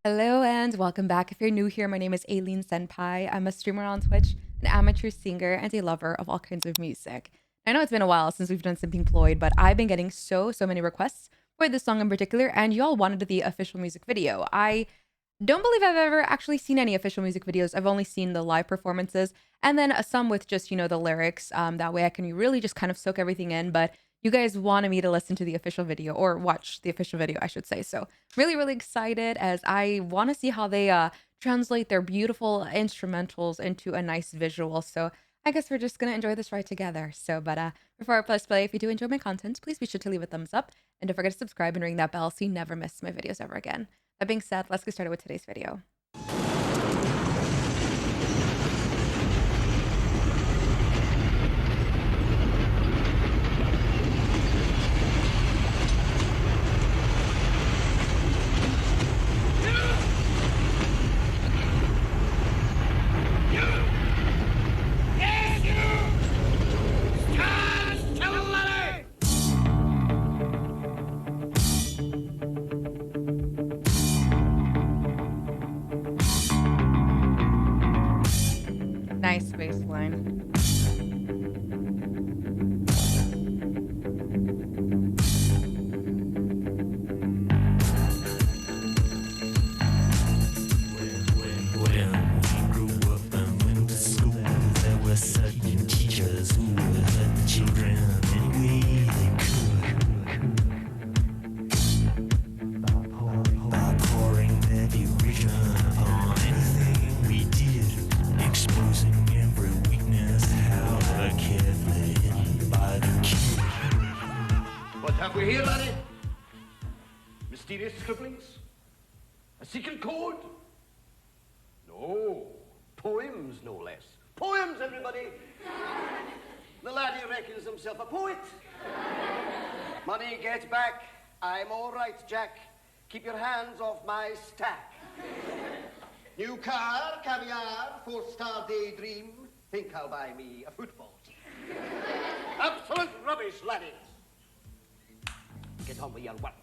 Hello and welcome back. If you're new here, my name is Aileen Senpai. I'm a streamer on Twitch, an amateur singer, and a lover of all kinds of music. I know it's been a while since we've done something Floyd, but I've been getting so many requests for this song in particular, and y'all wanted the official music video. I don't believe I've ever actually seen any official music videos. I've only seen the live performances and then some with just, the lyrics. That way I can really just kind of soak everything in. But you guys wanted me to listen to the official video or watch the official video, I should say. So really excited as I want to see how they translate their beautiful instrumentals into a nice visual. So I guess we're just going to enjoy this ride together. But before I press play, if you do enjoy my content, please be sure to leave a thumbs up. And don't forget to subscribe and ring that bell so you never miss my videos ever again. That being said, let's get started with today's video. Nice bass line. Certain teachers who would hurt the children any way they could by pouring their derision upon anything we did, exposing every weakness, however carefully hidden by the kid. What have we here, laddie? Mysterious scribblings? A secret code? No, poems no less. Poems, everybody! The laddie reckons himself a poet. Money, get back. I'm all right, Jack. Keep your hands off my stack. New car, caviar, four-star daydream. Think I'll buy me a football team. Absolute rubbish, laddies. Get on with your work.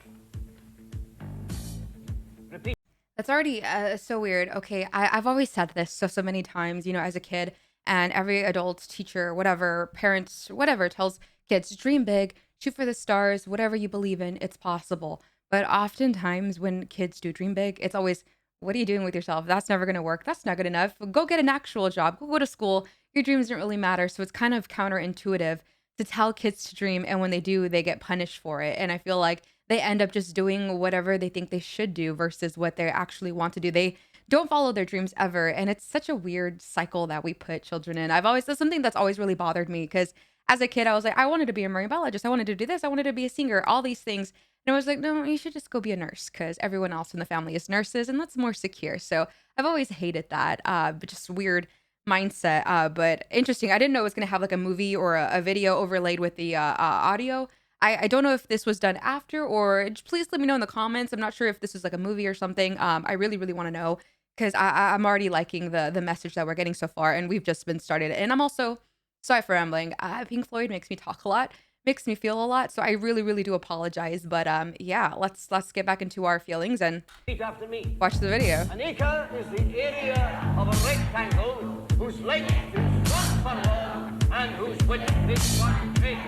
Repeat. That's already so weird. Okay, I've always said this so many times, as a kid, and every adult, teacher, whatever, parents, whatever, tells kids, dream big, shoot for the stars, whatever you believe in, it's possible. But oftentimes when kids do dream big, it's always, what are you doing with yourself? That's never going to work. That's not good enough. Go get an actual job. Go to school. Your dreams don't really matter. So it's kind of counterintuitive to tell kids to dream. And when they do, they get punished for it. And I feel like they end up just doing whatever they think they should do versus what they actually want to do. They don't follow their dreams ever. And it's such a weird cycle that we put children in. That's something that's always really bothered me because as a kid, I was like, I wanted to be a marine biologist. I wanted to do this. I wanted to be a singer, all these things. And I was like, no, you should just go be a nurse because everyone else in the family is nurses and that's more secure. So I've always hated that, but just weird mindset. But interesting. I didn't know it was going to have like a movie or a video overlaid with the audio. I don't know if this was done after or please let me know in the comments. I'm not sure if this is like a movie or something. I really want to know because I'm already liking the message that we're getting so far, and we've just been started. And I'm also sorry for rambling. Pink Floyd makes me talk a lot, makes me feel a lot, so I really do apologize. But yeah, let's get back into our feelings and Repeat after me. watch the video. An acre is the area of a rectangle whose length is 1 furlong and whose width is 1 cubit.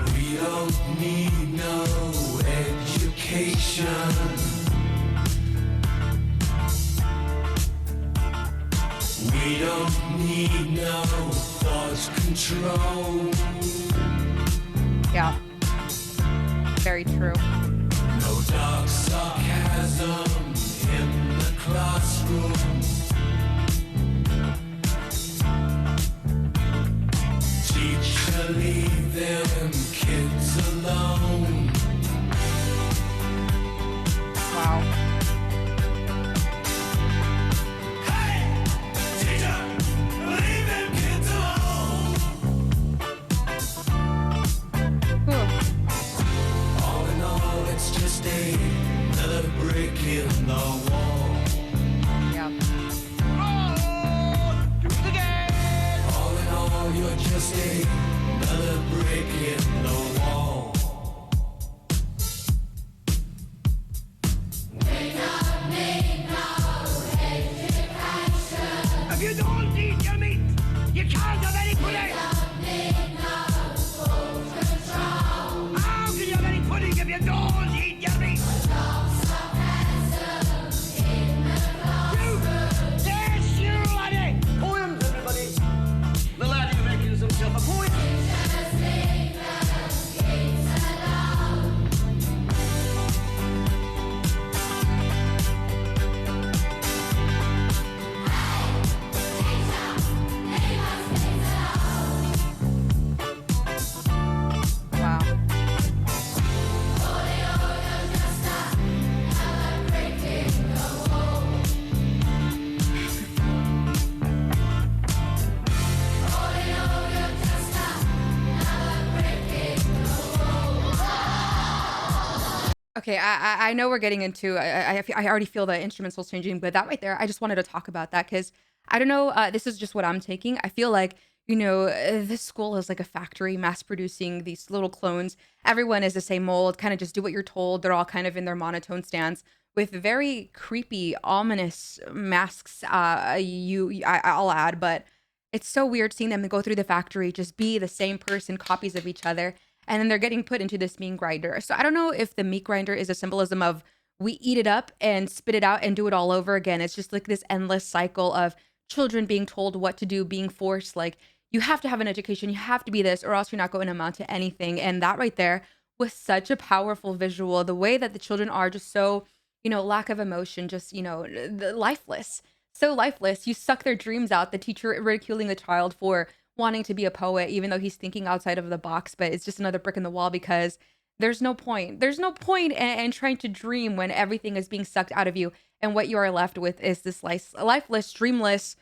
We don't need no education. We don't need no thought control. Yeah, very true. No dark sarcasm in the classroom. Teacher, leave them kids alone. Wow. just another brick in the wall. If you don't eat your meat, you can't have any pudding. How can you have any pudding if you don't eat your meat? You, yes, you laddie. Poems, everybody. The laddie reckons himself a poet. Wow. Okay, I know we're getting into I already feel the instrumentals changing, but that right there, I just wanted to talk about that because I don't know. This is just what I'm taking. I feel like this school is like a factory, mass producing these little clones. Everyone is the same mold. Kind of just do what you're told. They're all kind of in their monotone stance with very creepy, ominous masks. I'll add, but it's so weird seeing them go through the factory, just be the same person, copies of each other, and then they're getting put into this meat grinder. So I don't know if the meat grinder is a symbolism of we eat it up and spit it out and do it all over again. It's just like this endless cycle of children being told what to do, being forced like you have to have an education, you have to be this or else you're not going to amount to anything. And that right there was such a powerful visual. The way that the children are just so, lack of emotion, just, lifeless. So lifeless. You suck their dreams out. The teacher ridiculing the child for wanting to be a poet, even though he's thinking outside of the box, but it's just another brick in the wall because there's no point. There's no point in trying to dream when everything is being sucked out of you. And what you are left with is this lifeless, dreamless,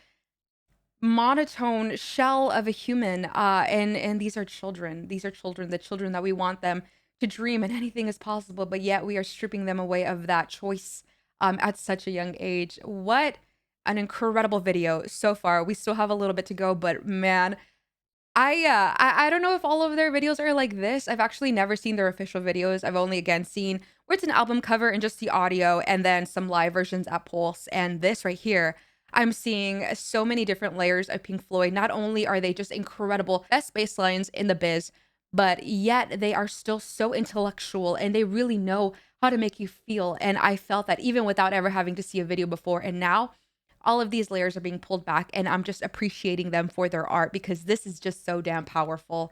monotone shell of a human. And these are children. These are children, the children that we want them to dream and anything is possible, but yet we are stripping them away of that choice at such a young age. What an incredible video so far. We still have a little bit to go, but man, I don't know if all of their videos are like this. I've actually never seen their official videos. I've only again seen where it's an album cover and just the audio and then some live versions at Pulse. And this right here, I'm seeing so many different layers of Pink Floyd. Not only are they just incredible, best bass lines in the biz, but yet they are still so intellectual and they really know how to make you feel. And I felt that even without ever having to see a video before. And now all of these layers are being pulled back and I'm just appreciating them for their art because this is just so damn powerful.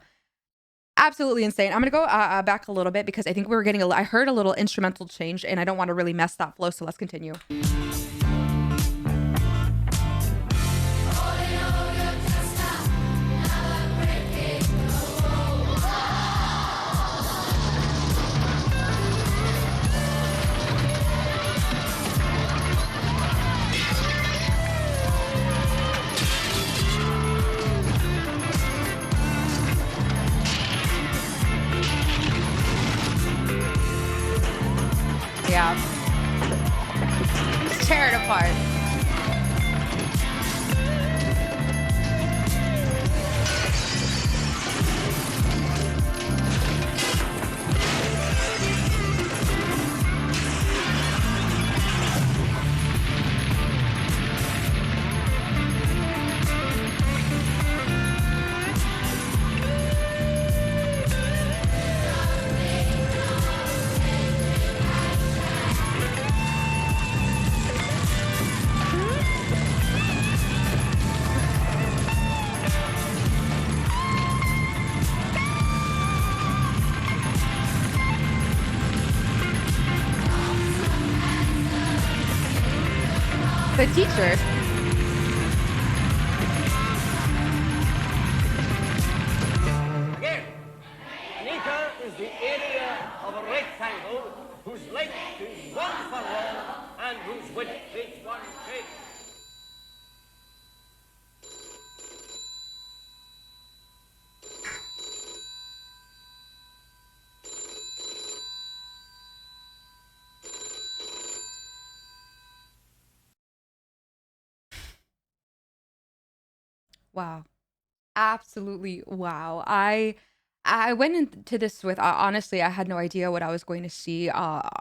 Absolutely insane. I'm gonna go back a little bit because I think we were getting I heard a little instrumental change and I don't want to really mess that flow. So let's continue. Yeah. Just tear it apart. The teacher. Again, an acre is the area of a rectangle whose length is 1 furlong and whose width is 1 cubit. Wow. Absolutely. Wow. I went into this with honestly, I had no idea what I was going to see.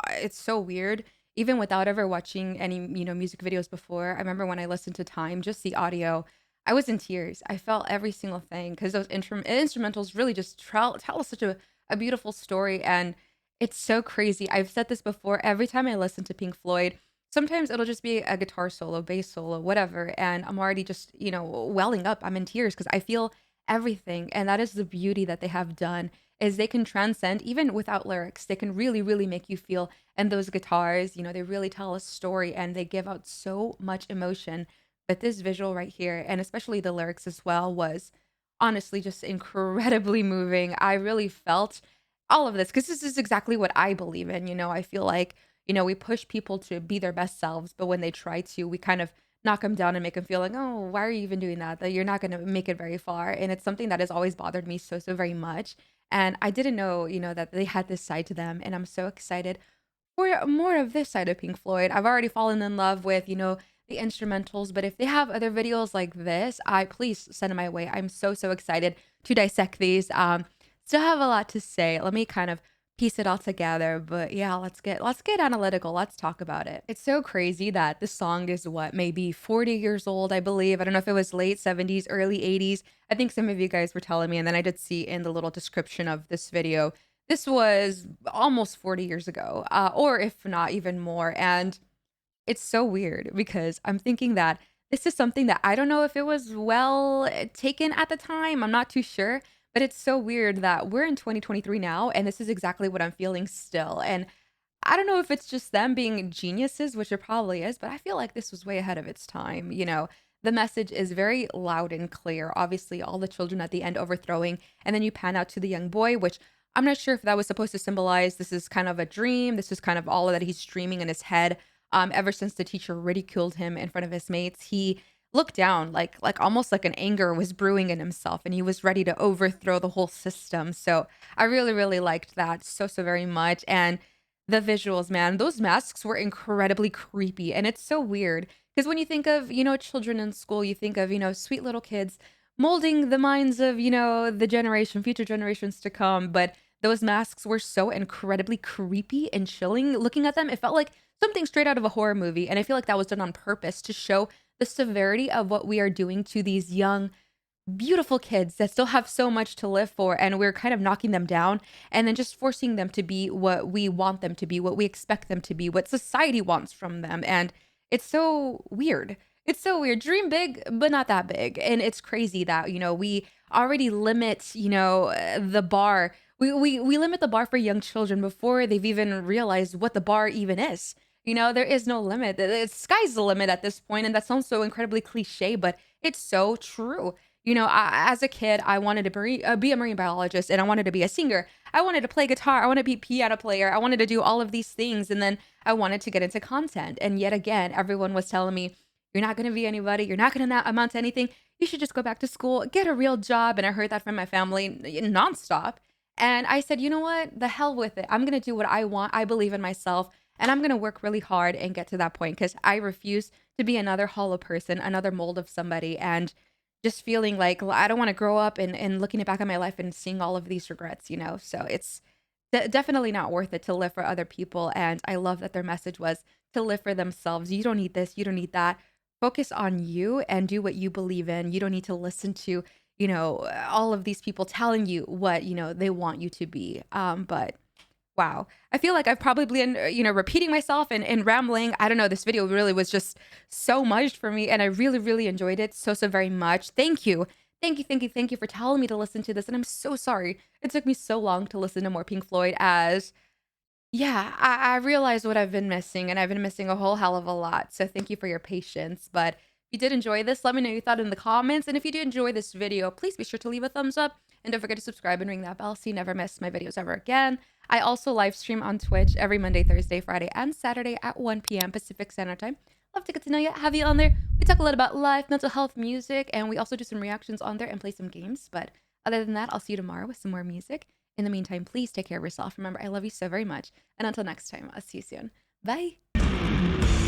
It's so weird. Even without ever watching any, music videos before. I remember when I listened to Time, just the audio, I was in tears. I felt every single thing because those instrumentals really just tell us such a beautiful story. And it's so crazy. I've said this before. Every time I listen to Pink Floyd, sometimes it'll just be a guitar solo, bass solo, whatever. And I'm already just, welling up. I'm in tears because I feel everything. And that is the beauty that they have done is they can transcend even without lyrics. They can really, really make you feel. And those guitars, they really tell a story and they give out so much emotion. But this visual right here, and especially the lyrics as well, was honestly just incredibly moving. I really felt all of this because this is exactly what I believe in. I feel like, we push people to be their best selves, but when they try to, we kind of knock them down and make them feel like, oh, why are you even doing that? That you're not going to make it very far. And it's something that has always bothered me so, so very much. And I didn't know, that they had this side to them. And I'm so excited for more of this side of Pink Floyd. I've already fallen in love with, the instrumentals, but if they have other videos like this, I please send them my way. I'm so so excited to dissect these. Still have a lot to say. Let me kind of piece it all together, but yeah, let's get analytical. Let's talk about it. It's so crazy that this song is what, maybe 40 years old, I believe. I don't know if it was late 70s, early 80s. I think some of you guys were telling me, and then I did see in the little description of this video this was almost 40 years ago, or if not even more. And it's so weird because I'm thinking that this is something that I don't know if it was well taken at the time. I'm not too sure. But it's so weird that we're in 2023 now, and this is exactly what I'm feeling still. And I don't know if it's just them being geniuses, which it probably is, but I feel like this was way ahead of its time. The message is very loud and clear. Obviously, all the children at the end overthrowing, and then you pan out to the young boy, which I'm not sure if that was supposed to symbolize this is kind of a dream. This is kind of all that he's dreaming in his head. Ever since the teacher ridiculed him in front of his mates, he looked down like almost like an anger was brewing in himself, and he was ready to overthrow the whole system. So I really, really liked that so so very much. And the visuals, man, those masks were incredibly creepy. And it's so weird because when you think of, children in school, you think of, sweet little kids molding the minds of, the future generations to come. But those masks were so incredibly creepy and chilling. Looking at them, it felt like something straight out of a horror movie. And I feel like that was done on purpose to show the severity of what we are doing to these young beautiful kids that still have so much to live for, and we're kind of knocking them down and then just forcing them to be what we want them to be, what we expect them to be, what society wants from them. And it's so weird. It's so weird. Dream big, but not that big. And it's crazy that, we already limit, the bar. We limit the bar for young children before they've even realized what the bar even is. There is no limit. The sky's the limit at this point, and that sounds so incredibly cliche, but it's so true. As a kid, I wanted to be a marine biologist, and I wanted to be a singer. I wanted to play guitar. I wanted to be a piano player. I wanted to do all of these things. And then I wanted to get into content. And yet again, everyone was telling me, you're not going to be anybody. You're not going to amount to anything. You should just go back to school, get a real job. And I heard that from my family nonstop. And I said, you know what? The hell with it. I'm going to do what I want. I believe in myself. And I'm going to work really hard and get to that point because I refuse to be another hollow person, another mold of somebody. And just feeling like I don't want to grow up and looking back at my life and seeing all of these regrets. So it's definitely not worth it to live for other people. And I love that their message was to live for themselves. You don't need this, you don't need that. Focus on you and do what you believe in. You don't need to listen to, all of these people telling you what, they want you to be. But wow. I feel like I've probably been, repeating myself and rambling. I don't know. This video really was just so much for me, and I really, really enjoyed it so, so very much. Thank you. Thank you, thank you, thank you for telling me to listen to this. And I'm so sorry it took me so long to listen to more Pink Floyd as yeah, I realized what I've been missing, and I've been missing a whole hell of a lot. So thank you for your patience. But if you did enjoy this, let me know your thought in the comments. And if you did enjoy this video, please be sure to leave a thumbs up. And don't forget to subscribe and ring that bell so you never miss my videos ever again. I also live stream on Twitch every Monday, Thursday, Friday, and Saturday at 1 p.m. Pacific Standard Time. Love to get to know you, have you on there. We talk a lot about life, mental health, music, and we also do some reactions on there and play some games. But other than that, I'll see you tomorrow with some more music. In the meantime, please take care of yourself. Remember, I love you so very much. And until next time, I'll see you soon. Bye.